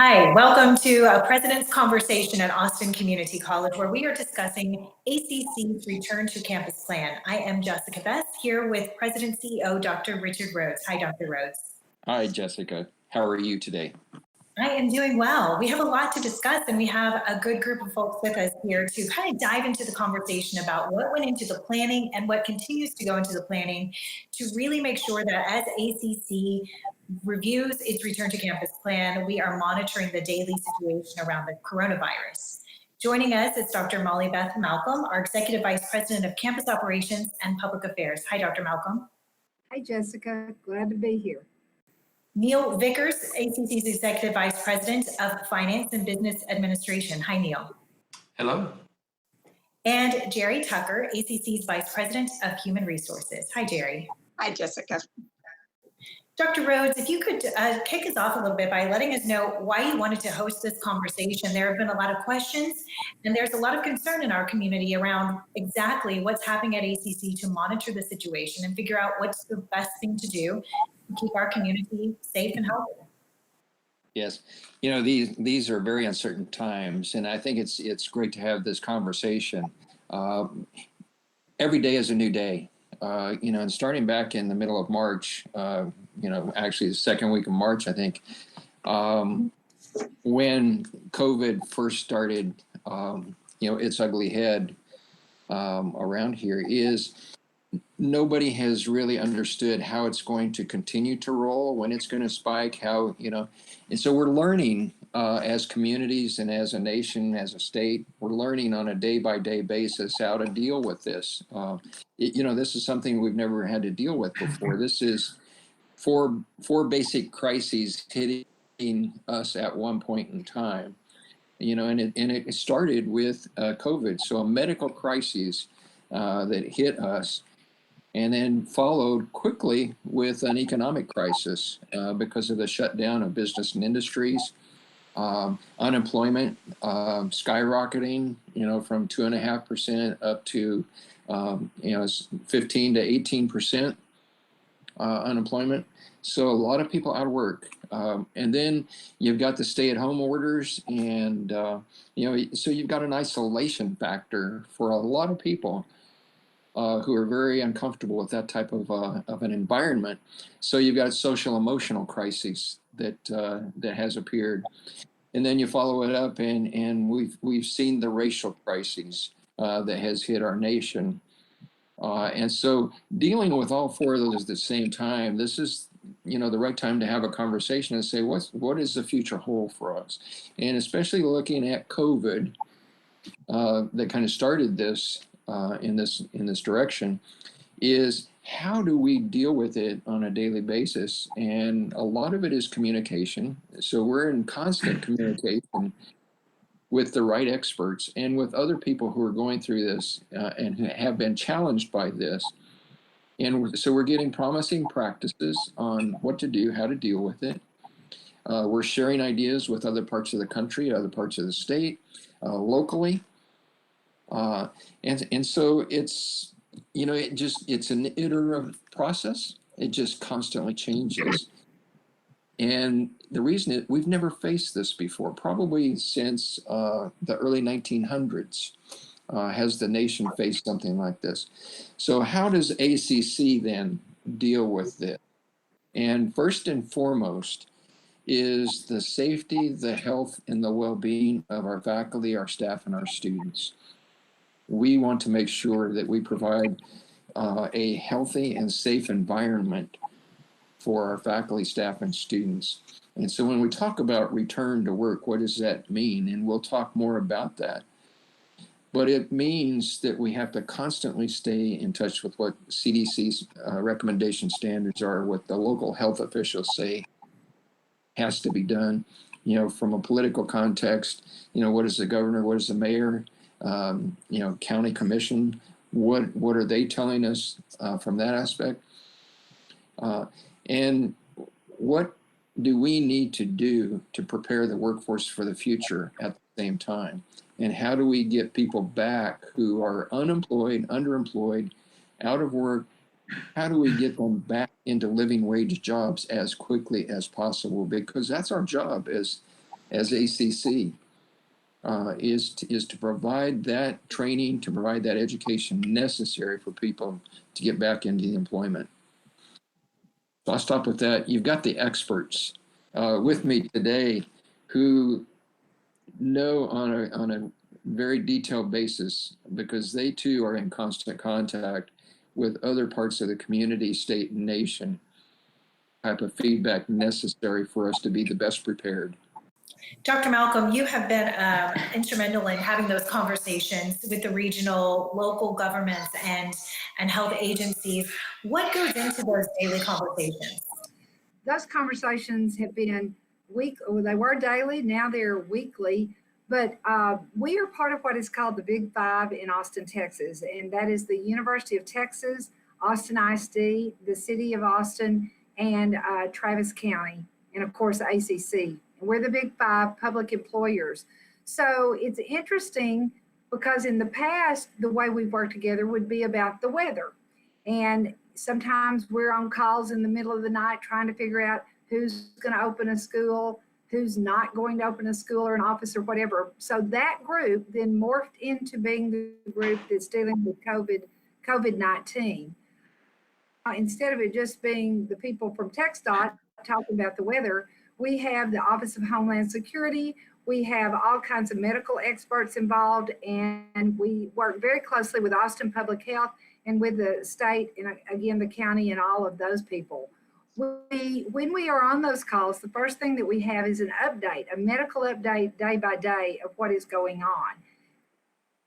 Hi, welcome to a President's Conversation at Austin Community College, where we are discussing ACC's Return to Campus Plan. I am Jessica Beth, here with President CEO Dr. Richard Rhodes. Hi, Dr. Rhodes. Hi, Jessica. How are you today? I am doing well. We have a lot to discuss, and we have a good group of folks with us here to kind of dive into the conversation about what went into the planning and what continues to go into the planning to really make sure that as ACC reviews its return to campus plan, we are monitoring the daily situation around the coronavirus. Joining us is Dr. Beth Malcolm, our Executive Vice President of Campus Operations and Public Affairs. Hi, Dr. Malcolm. Hi, Jessica. Glad to be here. Neil Vickers, ACC's Executive Vice President of Finance and Business Administration. Hi, Neil. Hello. And Gerry Tucker, ACC's Vice President of Human Resources. Hi, Gerry. Hi, Jessica. Dr. Rhodes, if you could kick us off a little bit by letting us know why you wanted to host this conversation. There have been a lot of questions, and there's a lot of concern in our community around exactly what's happening at ACC to monitor the situation and figure out what's the best thing to do to keep our community safe and healthy. Yes, you know, these are very uncertain times, and I think it's great to have this conversation. Every day is a new day. And starting back in the middle of March, actually the second week of March, I think, when COVID first started, its ugly head around here, is nobody has really understood how it's going to continue to roll, when it's going to spike, and so we're learning as communities and as a nation, as a state, we're learning on a day-by-day basis how to deal with this. This is something we've never had to deal with before. This is four basic crises hitting us at one point in time, and it started with COVID, so a medical crisis that hit us, and then followed quickly with an economic crisis because of the shutdown of business and industries. Unemployment skyrocketing, from 2.5% up to 15 to 18% unemployment. So a lot of people out of work. And then you've got the stay-at-home orders, and so you've got an isolation factor for a lot of people who are very uncomfortable with that type of an environment. So you've got social emotional crises that has appeared. And then you follow it up, and we've seen the racial crises that has hit our nation. And so dealing with all four of those at the same time, this is, the right time to have a conversation and say, what is the future hold for us? And especially looking at COVID that kind of started this in this direction, is how do we deal with it on a daily basis? And a lot of it is communication. So we're in constant communication with the right experts and with other people who are going through this and have been challenged by this. And so we're getting promising practices on what to do, how to deal with it. We're sharing ideas with other parts of the country, other parts of the state, locally. And so it's, it's an iterative process. It just constantly changes. And the reason is we've never faced this before, probably since the early 1900s has the nation faced something like this. So how does ACC then deal with this? And first and foremost is the safety, the health, and the well-being of our faculty, our staff, and our students. We want to make sure that we provide a healthy and safe environment for our faculty, staff, and students. And so when we talk about return to work, what does that mean? And we'll talk more about that. But it means that we have to constantly stay in touch with what CDC's recommendation standards are, what the local health officials say has to be done. From a political context, what is the governor, what is the mayor, county commission, what are they telling us from that aspect? And what do we need to do to prepare the workforce for the future at the same time? And how do we get people back who are unemployed, underemployed, out of work? How do we get them back into living wage jobs as quickly as possible? Because that's our job as as ACC is to provide that training, to provide that education necessary for people to get back into the employment. So I'll stop with that. You've got the experts with me today who know on a very detailed basis, because they too are in constant contact with other parts of the community, state, and nation, type of feedback necessary for us to be the best prepared. Dr. Malcolm, you have been instrumental in having those conversations with the regional, local governments and health agencies. What goes into those daily conversations? Those conversations have been they were daily, now they're weekly, but we are part of what is called the Big Five in Austin, Texas, and that is the University of Texas, Austin ISD, the City of Austin, and Travis County, and of course ACC. And we're the Big Five public employers. So it's interesting because in the past, the way we've worked together would be about the weather. And sometimes we're on calls in the middle of the night trying to figure out who's going to open a school, who's not going to open a school or an office or whatever. So that group then morphed into being the group that's dealing with COVID-19. Instead of it just being the people from TxDOT talking about the weather, we have the Office of Homeland Security. We have all kinds of medical experts involved, and we work very closely with Austin Public Health and with the state and again, the county and all of those people. When we are on those calls, the first thing that we have is an update, a medical update day by day of what is going on.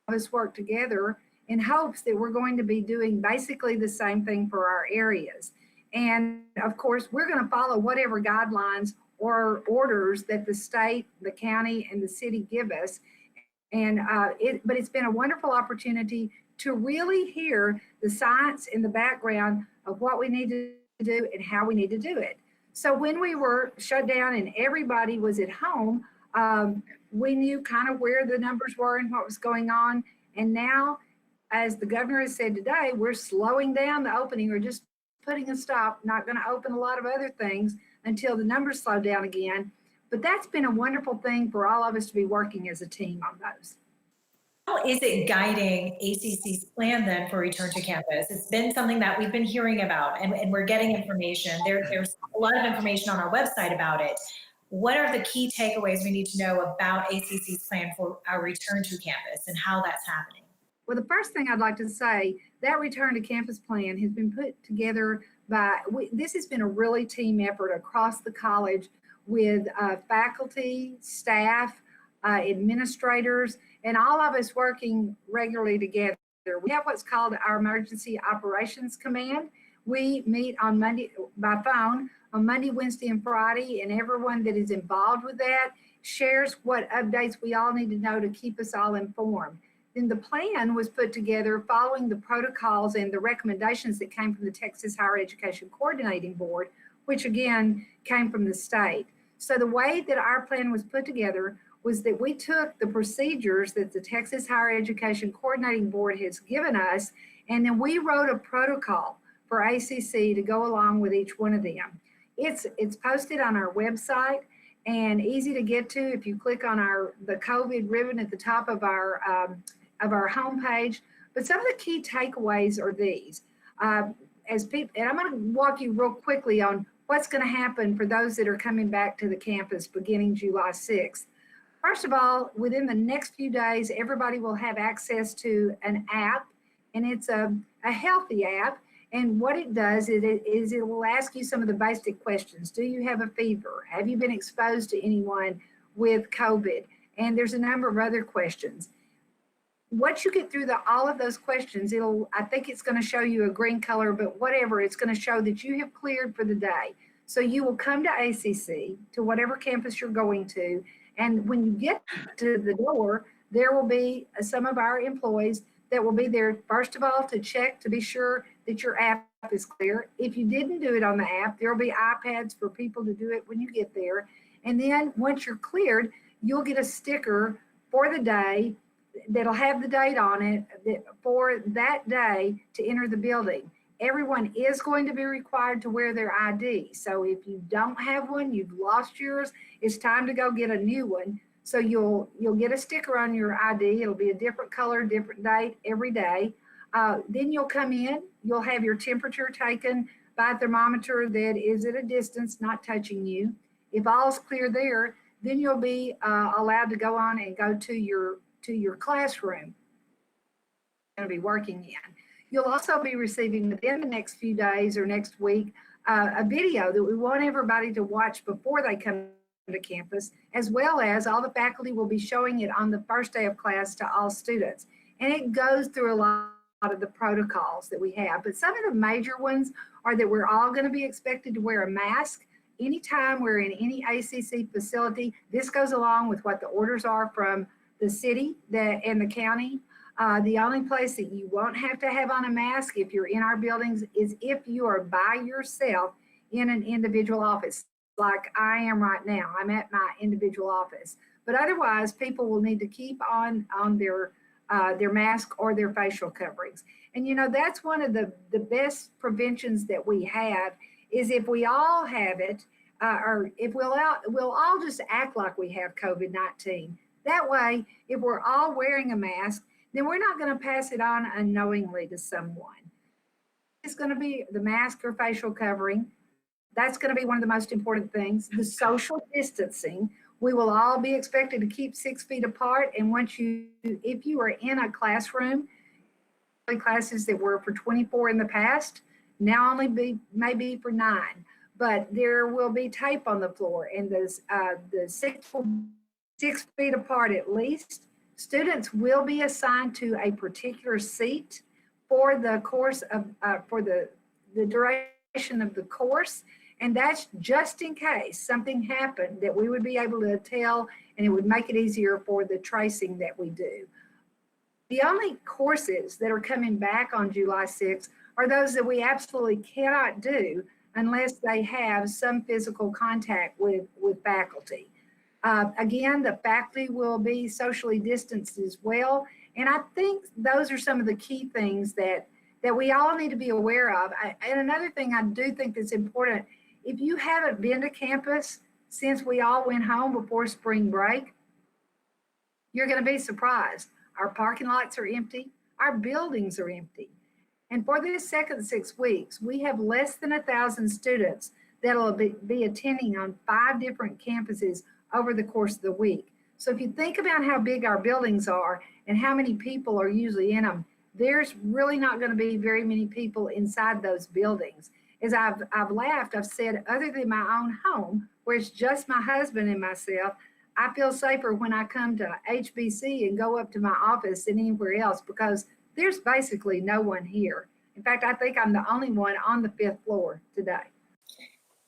All of us work together in hopes that we're going to be doing basically the same thing for our areas. And of course, we're going to follow whatever guidelines or orders that the state, the county, and the city give us. And but it's been a wonderful opportunity to really hear the science in the background of what we need to do and how we need to do it. So when we were shut down and everybody was at home, we knew kind of where the numbers were and what was going on. And now, as the governor has said today, we're slowing down the opening. We're just putting a stop, not going to open a lot of other things until the numbers slow down again. But that's been a wonderful thing for all of us to be working as a team on those. How is it guiding ACC's plan then for return to campus? It's been something that we've been hearing about, and we're getting information. There's a lot of information on our website about it. What are the key takeaways we need to know about ACC's plan for our return to campus and how that's happening? Well, the first thing I'd like to say, that return to campus plan has been put together by, this has been a really team effort across the college with faculty, staff, administrators, and all of us working regularly together. We have what's called our Emergency Operations Command. We meet on Monday by phone on Monday, Wednesday, and Friday, and everyone that is involved with that shares what updates we all need to know to keep us all informed. Then the plan was put together following the protocols and the recommendations that came from the Texas Higher Education Coordinating Board, which again came from the state. So the way that our plan was put together was that we took the procedures that the Texas Higher Education Coordinating Board has given us, and then we wrote a protocol for ACC to go along with each one of them. It's posted on our website and easy to get to if you click on the COVID ribbon at the top of our homepage. But some of the key takeaways are these. And I'm going to walk you real quickly on what's going to happen for those that are coming back to the campus beginning July 6th. First of all, within the next few days, everybody will have access to an app, and it's a healthy app. And what it does is it will ask you some of the basic questions. Do you have a fever? Have you been exposed to anyone with COVID? And there's a number of other questions. Once you get through all of those questions, I think it's going to show you a green color, but whatever, it's going to show that you have cleared for the day. So you will come to ACC, to whatever campus you're going to, and when you get to the door, there will be some of our employees that will be there, first of all, to check to be sure that your app is clear. If you didn't do it on the app, there will be iPads for people to do it when you get there. And then once you're cleared, you'll get a sticker for the day that'll have the date on it for that day to enter the building. everyone is going to be required to wear their ID. So if you don't have one, you've lost yours, it's time to go get a new one. So you'll get a sticker on your ID. It'll be a different color, different date every day. Then you'll come in, you'll have your temperature taken by a thermometer that is at a distance, not touching you. If all's clear there, then you'll be allowed to go on and go to your classroom you're going to be working in. You'll also be receiving within the next few days or next week a video that we want everybody to watch before they come to campus, as well as all the faculty will be showing it on the first day of class to all students. And it goes through a lot of the protocols that we have, but some of the major ones are that we're all going to be expected to wear a mask anytime we're in any ACC facility. This goes along with what the orders are from the city and the county. The only place that you won't have to have on a mask if you're in our buildings is if you are by yourself in an individual office, like I am right now. I'm at my individual office. But otherwise, people will need to keep on their mask or their facial coverings. And you know, that's one of the best preventions that we have, is if we all have it, or if we'll all just act like we have COVID-19. That way, if we're all wearing a mask, then we're not going to pass it on unknowingly to someone. It's going to be the mask or facial covering. That's going to be one of the most important things. The social distancing. We will all be expected to keep 6 feet apart. And if you are in a classroom, classes that were for 24 in the past, now only maybe for 9. But there will be tape on the floor, and the 6 feet apart at least. Students will be assigned to a particular seat for the course of for the duration of the course, and that's just in case something happened, that we would be able to tell, and it would make it easier for the tracing that we do. The only courses that are coming back on July 6th are those that we absolutely cannot do unless they have some physical contact with faculty. Again, the faculty will be socially distanced as well. And I think those are some of the key things that we all need to be aware of. And another thing I do think that's important, if you haven't been to campus since we all went home before spring break, you're going to be surprised. Our parking lots are empty. Our buildings are empty. And for this second 6 weeks, we have less than 1,000 students that'll be attending on 5 different campuses over the course of the week. So if you think about how big our buildings are and how many people are usually in them, there's really not going to be very many people inside those buildings. As I've laughed, I've said, other than my own home, where it's just my husband and myself, I feel safer when I come to HBC and go up to my office than anywhere else, because there's basically no one here. In fact, I think I'm the only one on the 5th floor today.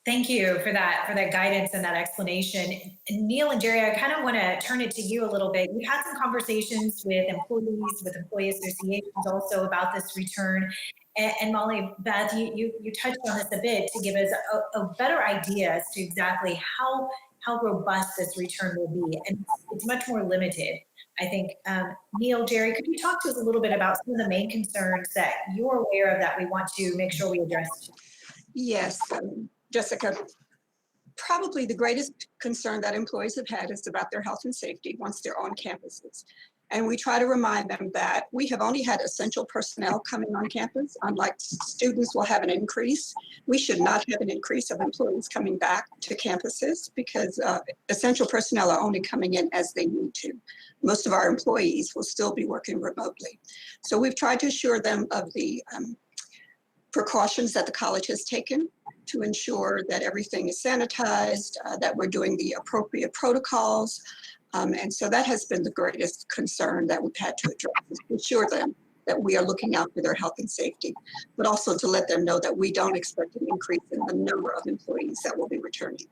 Thank you for that guidance and that explanation. And Neil and Gerry, I kind of want to turn it to you a little bit. You've had some conversations with employees, with employee associations also about this return. And Molly, Beth, you touched on this a bit to give us a better idea as to exactly how robust this return will be. And it's much more limited, I think. Neil, Gerry, could you talk to us a little bit about some of the main concerns that you're aware of that we want to make sure we address? Yes, Jessica, probably the greatest concern that employees have had is about their health and safety once they're on campuses. And we try to remind them that we have only had essential personnel coming on campus. Unlike students will have an increase, we should not have an increase of employees coming back to campuses, because essential personnel are only coming in as they need to. Most of our employees will still be working remotely. So we've tried to assure them of the precautions that the college has taken to ensure that everything is sanitized, that we're doing the appropriate protocols. And so that has been the greatest concern that we've had to address, is to assure them that we are looking out for their health and safety, but also to let them know that we don't expect an increase in the number of employees that will be returning.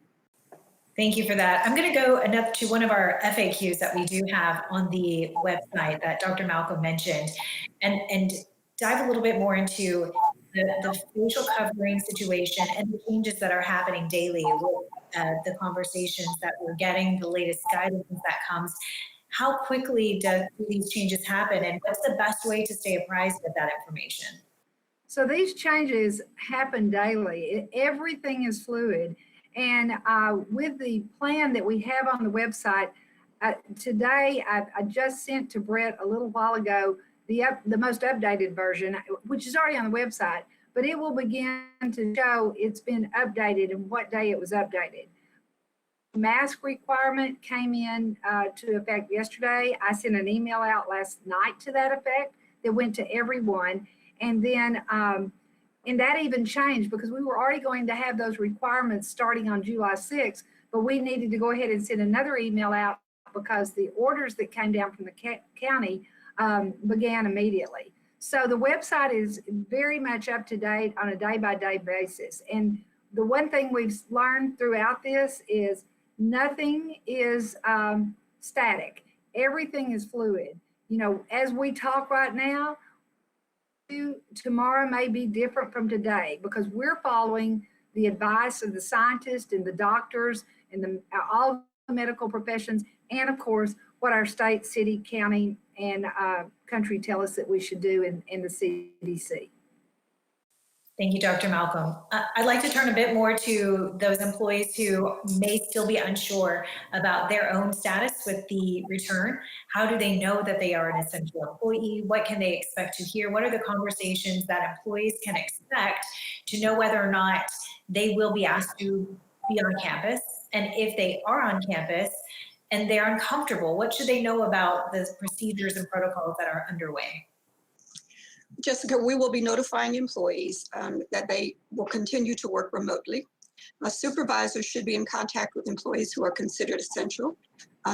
Thank you for that. I'm going to go to one of our FAQs that we do have on the website that Dr. Malcolm mentioned, and dive a little bit more into the facial covering situation and the changes that are happening daily with the conversations that we're getting, the latest guidance that comes. How quickly do these changes happen, and what's the best way to stay apprised of that information? So these changes happen daily. Everything is fluid. And with the plan that we have on the website, today I just sent to Brett a little while ago the most updated version, which is already on the website, but it will begin to show it's been updated and what day it was updated. Mask requirement came in to effect yesterday. I sent an email out last night to that effect that went to everyone. And then, and that even changed because we were already going to have those requirements starting on July 6th, but we needed to go ahead and send another email out because the orders that came down from the county began immediately. So the website is very much up to date on a day-by-day basis. And the one thing we've learned throughout this is nothing is static. Everything is fluid. You know, as we talk right now, tomorrow may be different from today because we're following the advice of the scientists and the doctors and all the medical professions, and of course, what our state, city, county, and country tell us that we should do in the CDC. Thank you, Dr. Malcolm. I'd like to turn a bit more to those employees who may still be unsure about their own status with the return. How do they know that they are an essential employee? What can they expect to hear? What are the conversations that employees can expect to know whether or not they will be asked to be on campus? And if they are on campus and they're uncomfortable, what should they know about the procedures and protocols that are underway? Jessica, we will be notifying employees that they will continue to work remotely. Supervisors should be in contact with employees who are considered essential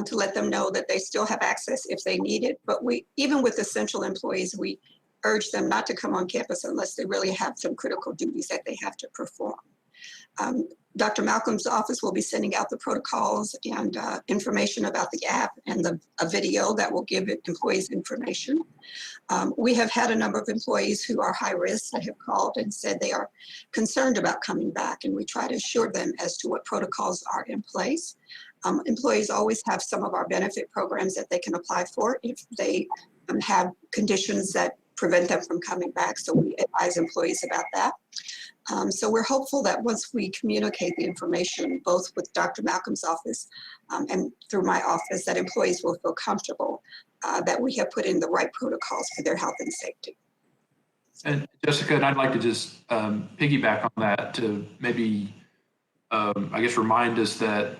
to let them know that they still have access if they need it. But even with essential employees, we urge them not to come on campus unless they really have some critical duties that they have to perform. Dr. Malcolm's office will be sending out the protocols and information about the app and a video that will give employees information. We have had a number of employees who are high risk that have called and said they are concerned about coming back, and we try to assure them as to what protocols are in place. Employees always have some of our benefit programs that they can apply for if they have conditions that prevent them from coming back, so we advise employees about that. So we're hopeful that once we communicate the information, both with Dr. Malcolm's office and through my office, that employees will feel comfortable that we have put in the right protocols for their health and safety. And Jessica, and I'd like to just piggyback on that to maybe, I guess, remind us that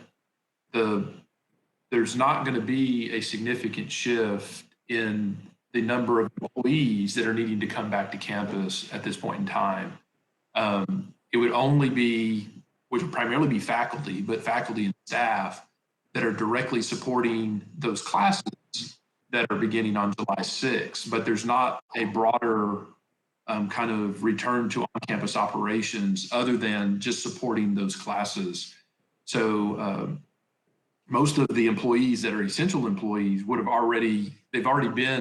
there's not going to be a significant shift in the number of employees that are needing to come back to campus at this point in time. It would only be, which would primarily be faculty, but faculty and staff that are directly supporting those classes that are beginning on July 6th. But there's not a broader kind of return to on-campus operations other than just supporting those classes. So most of the employees that are essential employees would have they've already been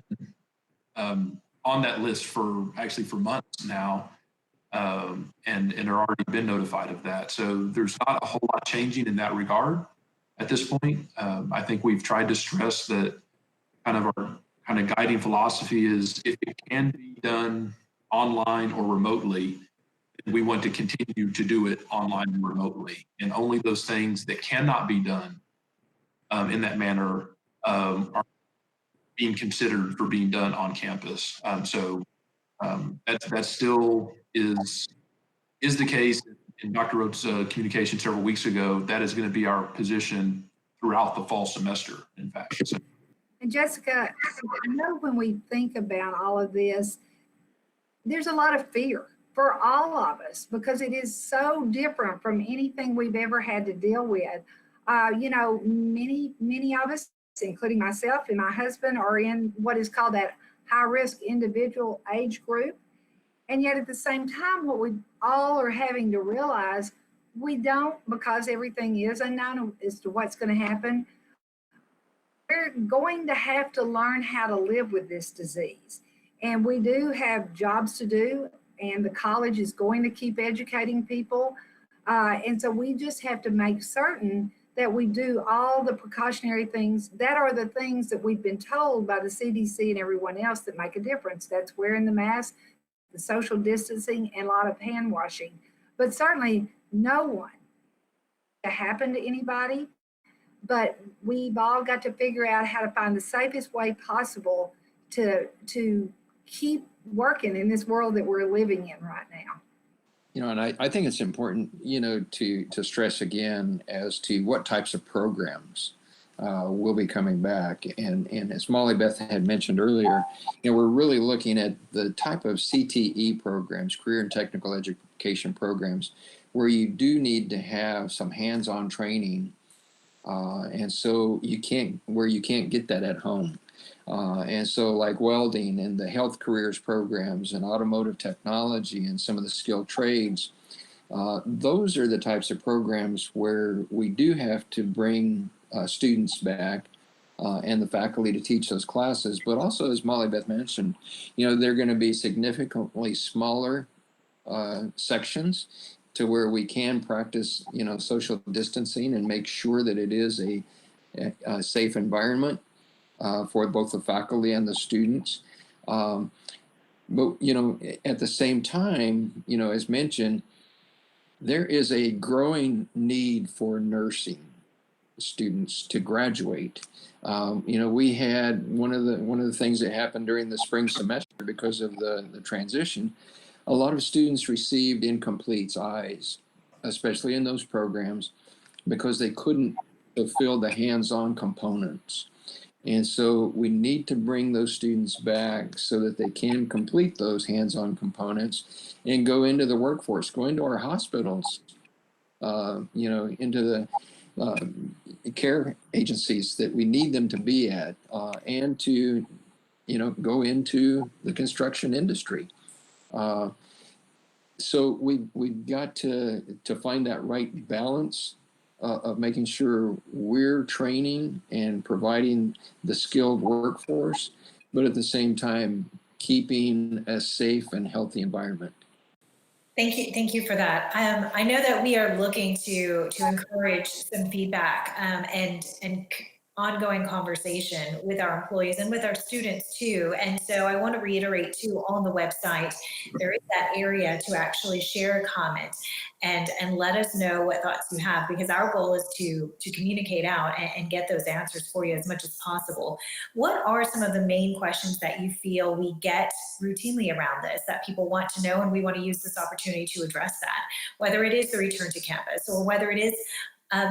on that list for months now. And are already been notified of that. So there's not a whole lot changing in that regard at this point. I think we've tried to stress that our guiding philosophy is if it can be done online or remotely, we want to continue to do it online and remotely. And only those things that cannot be done in that manner are being considered for being done on campus. So that still is the case. In Dr. Rhodes' communication several weeks ago, that is going to be our position throughout the fall semester, in fact. So. And Jessica, I know when we think about all of this, there's a lot of fear for all of us because it is so different from anything we've ever had to deal with. You know, many of us, including myself and my husband, are in what is called that high-risk individual age group. And yet at the same time, what we all are having to realize, we don't, because everything is unknown as to what's going to happen, we're going to have to learn how to live with this disease. And we do have jobs to do, and the college is going to keep educating people. And so we just have to make certain that we do all the precautionary things that are the things that we've been told by the CDC and everyone else that make a difference. That's wearing the mask, the social distancing and a lot of hand washing, but certainly no one to happen to anybody. But we've all got to figure out how to find the safest way possible to keep working in this world that we're living in right now. You know, and I think it's important, you know, to stress again as to what types of programs will be coming back. And as Molly Beth had mentioned earlier, you know, we're really looking at the type of CTE programs, career and technical education programs, where you do need to have some hands-on training. And so you can't get that at home. And so like welding and the health careers programs and automotive technology and some of the skilled trades, those are the types of programs where we do have to bring students back and the faculty to teach those classes. But also, as Molly Beth mentioned, you know, they're going to be significantly smaller sections to where we can practice, you know, social distancing and make sure that it is a safe environment for both the faculty and the students. But, you know, at the same time, you know, as mentioned, there is a growing need for nursing students to graduate. You know, we had one of the things that happened during the spring semester because of the transition. A lot of students received incompletes, I's, especially in those programs, because they couldn't fulfill the hands-on components. And so we need to bring those students back so that they can complete those hands-on components and go into the workforce, go into our hospitals, you know, into the care agencies that we need them to be at, and to, you know, go into the construction industry. So we've got to find that right balance of making sure we're training and providing the skilled workforce, but at the same time keeping a safe and healthy environment. Thank you for that. I know that we are looking to encourage some feedback and ongoing conversation with our employees and with our students too. And so I want to reiterate too, on the website, there is that area to actually share a comment and let us know what thoughts you have, because our goal is to communicate out and get those answers for you as much as possible. What are some of the main questions that you feel we get routinely around this that people want to know, and we want to use this opportunity to address that, whether it is the return to campus or whether it is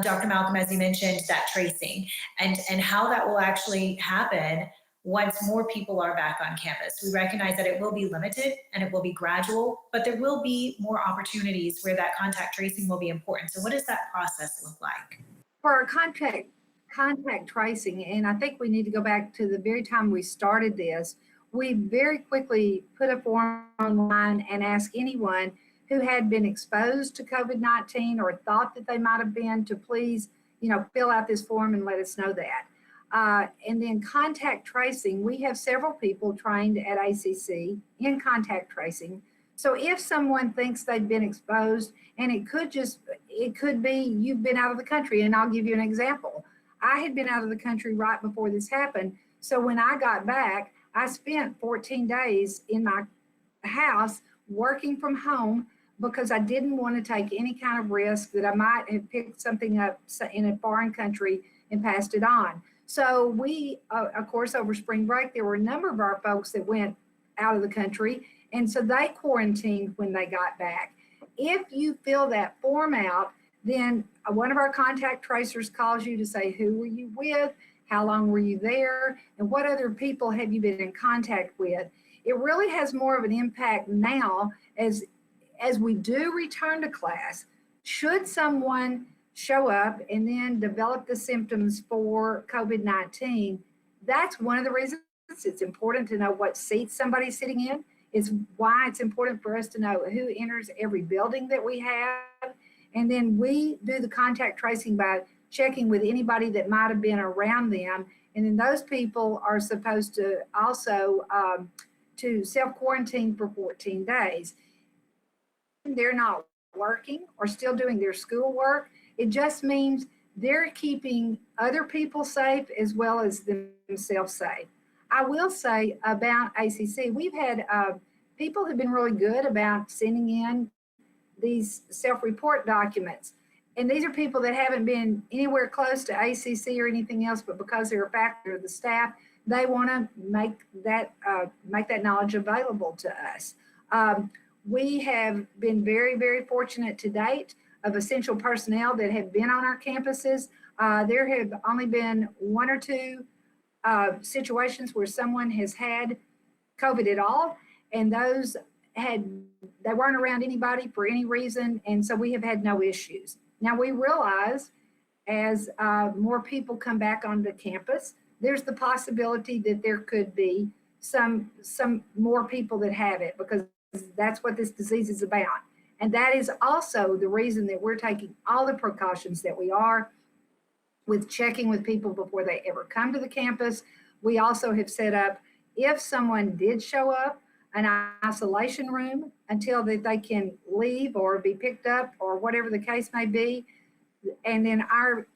Dr. Malcolm, as you mentioned, that tracing and how that will actually happen once more people are back on campus. We recognize that it will be limited and it will be gradual, but there will be more opportunities where that contact tracing will be important. So what does that process look like? For our contact tracing, and I think we need to go back to the very time we started this, we very quickly put a form online and asked anyone who had been exposed to COVID-19 or thought that they might have been to please, you know, fill out this form and let us know that. And then contact tracing, we have several people trained at ACC in contact tracing. So if someone thinks they've been exposed, and it could be you've been out of the country, and I'll give you an example. I had been out of the country right before this happened. So when I got back, I spent 14 days in my house working from home because I didn't want to take any kind of risk that I might have picked something up in a foreign country and passed it on. So we, of course, over spring break, there were a number of our folks that went out of the country, and so they quarantined when they got back. If you fill that form out, then one of our contact tracers calls you to say, who were you with? How long were you there? And what other people have you been in contact with? It really has more of an impact now as we do return to class. Should someone show up and then develop the symptoms for COVID-19, that's one of the reasons it's important to know what seats somebody's sitting in. Is why it's important for us to know who enters every building that we have. And then we do the contact tracing by checking with anybody that might have been around them. And then those people are supposed to also to self-quarantine for 14 days. They're not working or still doing their schoolwork. It just means they're keeping other people safe as well as themselves safe. I will say about ACC, we've had people have been really good about sending in these self-report documents. And these are people that haven't been anywhere close to ACC or anything else, but because they're a factor of the staff, they want to make that knowledge available to us. We have been very, very fortunate to date of essential personnel that have been on our campuses. There have only been one or two situations where someone has had COVID at all, and those they weren't around anybody for any reason, and so we have had no issues. Now we realize as more people come back onto campus, there's the possibility that there could be some more people that have it, because that's what this disease is about. And that is also the reason that we're taking all the precautions that we are with checking with people before they ever come to the campus. We also have set up, if someone did show up, an isolation room until they can leave or be picked up or whatever the case may be. And then our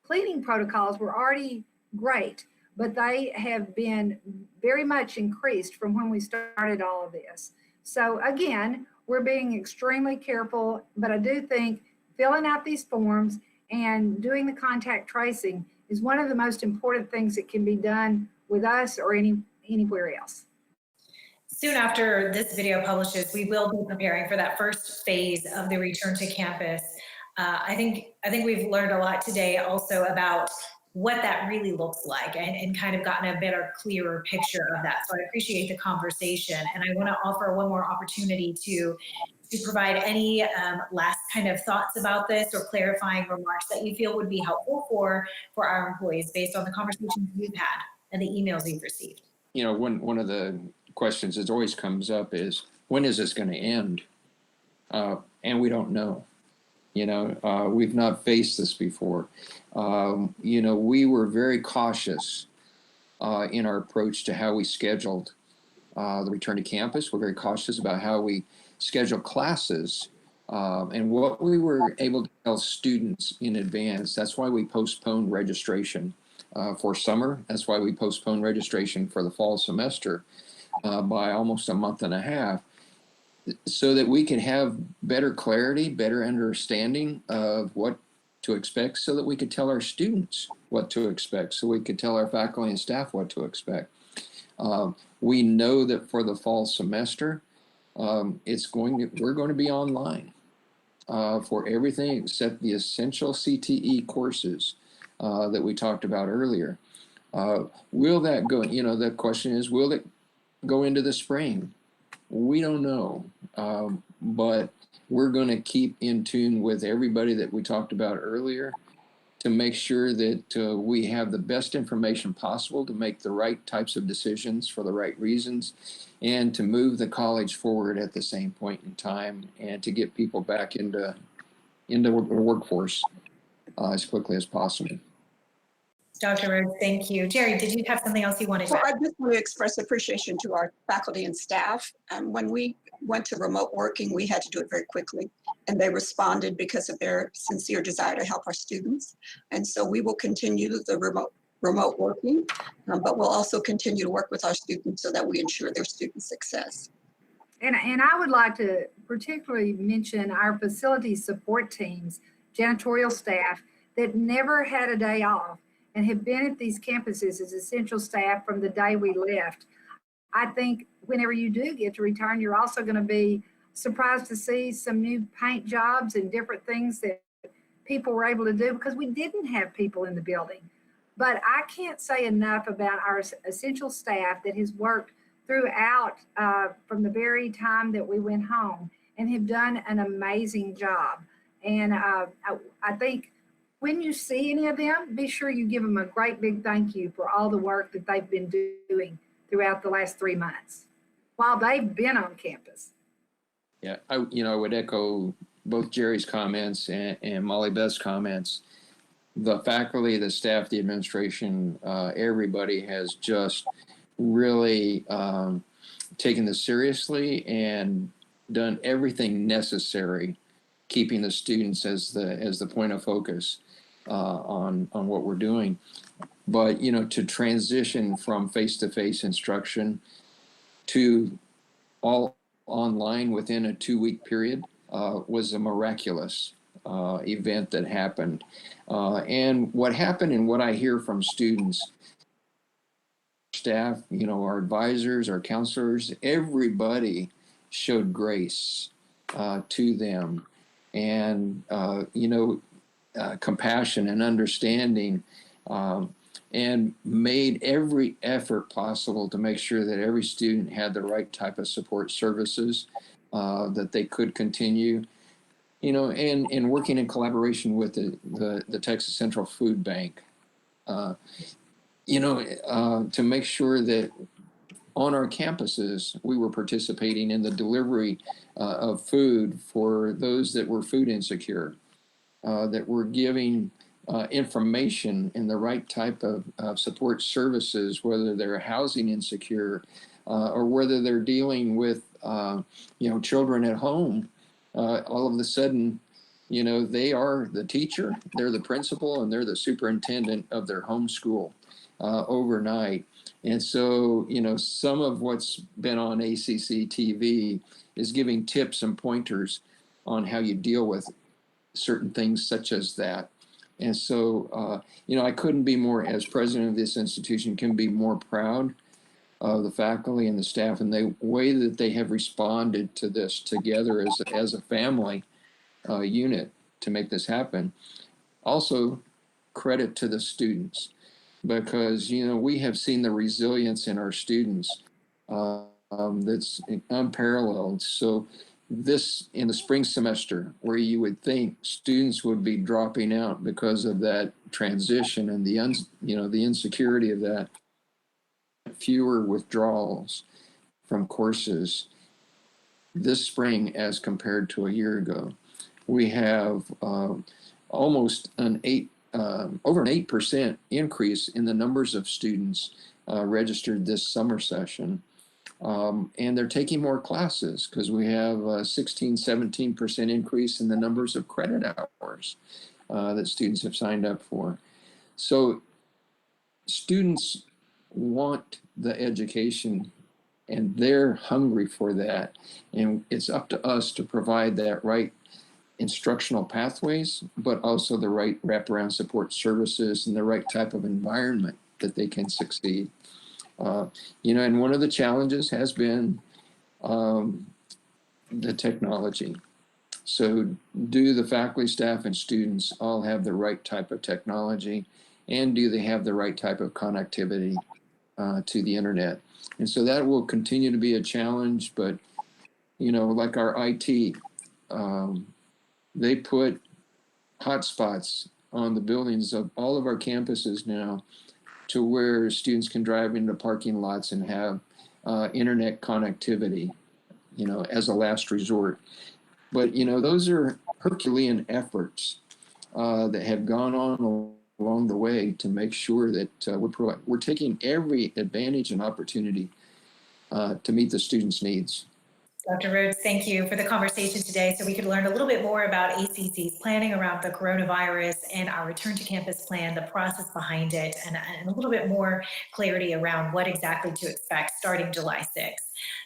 cleaning protocols were already great, but they have been very much increased from when we started all of this. So again, we're being extremely careful, but I do think filling out these forms and doing the contact tracing is one of the most important things that can be done with us or anywhere else. Soon after this video publishes, we will be preparing for that first phase of the return to campus. I think we've learned a lot today also about what that really looks like, and kind of gotten a better, clearer picture of that. So I appreciate the conversation, and I want to offer one more opportunity to provide any last kind of thoughts about this or clarifying remarks that you feel would be helpful for our employees based on the conversations you've had and the emails you've received. You know, one of the questions that always comes up is, when is this going to end? And we don't know. You know, we've not faced this before. You know, we were very cautious in our approach to how we scheduled the return to campus. We're very cautious about how we schedule classes and what we were able to tell students in advance. That's why we postponed registration for summer. That's why we postponed registration for the fall semester by almost a month and a half, so that we can have better clarity, better understanding of what to expect, so that we could tell our students what to expect, so we could tell our faculty and staff what to expect. We know that for the fall semester, we're going to be online for everything except the essential CTE courses that we talked about earlier. Will that go? You know, the question is, will it go into the spring? We don't know, but we're going to keep in tune with everybody that we talked about earlier to make sure that we have the best information possible to make the right types of decisions for the right reasons, and to move the college forward at the same point in time, and to get people back into the workforce as quickly as possible. Dr. Rhodes, thank you. Gerry, did you have something else you wanted to add? Well, I just want to express appreciation to our faculty and staff. When we went to remote working, we had to do it very quickly, and they responded because of their sincere desire to help our students. And so we will continue the remote working, but we'll also continue to work with our students so that we ensure their student success. And I would like to particularly mention our facility support teams, janitorial staff that never had a day off and have been at these campuses as essential staff from the day we left. I think whenever you do get to return, you're also going to be surprised to see some new paint jobs and different things that people were able to do, because we didn't have people in the building. But I can't say enough about our essential staff that has worked throughout from the very time that we went home, and have done an amazing job. And I think when you see any of them, be sure you give them a great big thank you for all the work that they've been doing throughout the last 3 months while they've been on campus. Yeah, I would echo both Gerry's comments and Molly Beth's comments. The faculty, the staff, the administration, everybody has just really taken this seriously and done everything necessary, keeping the students as the point of focus on what we're doing. But to transition from face-to-face instruction to all online within a 2-week period was a miraculous event that happened. And what happened and what I hear from students, staff, our advisors, our counselors, everybody showed grace to them, and compassion and understanding, and made every effort possible to make sure that every student had the right type of support services that they could continue, and working in collaboration with the Texas Central Food Bank, to make sure that on our campuses, we were participating in the delivery of food for those that were food insecure, that were giving information in the right type of support services, whether they're housing insecure or whether they're dealing with, children at home. All of a sudden, they are the teacher, they're the principal, and they're the superintendent of their home school overnight. And so, some of what's been on ACCTV is giving tips and pointers on how you deal with certain things such as that. And so, I couldn't be more, as president of this institution, can be more proud of the faculty and the staff and the way that they have responded to this together as a family unit to make this happen. Also, credit to the students, because we have seen the resilience in our students that's unparalleled. So this, in the spring semester, where you would think students would be dropping out because of that transition and the insecurity of that, fewer withdrawals from courses this spring as compared to a year ago. We have almost over an 8% increase in the numbers of students registered this summer session. And they're taking more classes because we have a 16-17% increase in the numbers of credit hours that students have signed up for. So students want the education and they're hungry for that. And it's up to us to provide that right instructional pathways, but also the right wraparound support services and the right type of environment that they can succeed. And one of the challenges has been the technology. So do the faculty, staff, and students all have the right type of technology, and do they have the right type of connectivity to the internet? And so that will continue to be a challenge, but, like our IT, they put hotspots on the buildings of all of our campuses now to where students can drive into parking lots and have internet connectivity, as a last resort. But, those are Herculean efforts that have gone on along the way to make sure that we're taking every advantage and opportunity to meet the students' needs. Dr. Rhodes, thank you for the conversation today so we could learn a little bit more about ACC's planning around the coronavirus and our return to campus plan, the process behind it, and a little bit more clarity around what exactly to expect starting July 6th.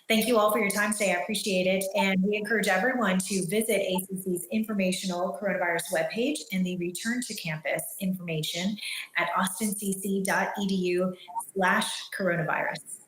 Thank you all for your time today. I appreciate it. And we encourage everyone to visit ACC's informational coronavirus webpage and the return to campus information at austincc.edu/coronavirus.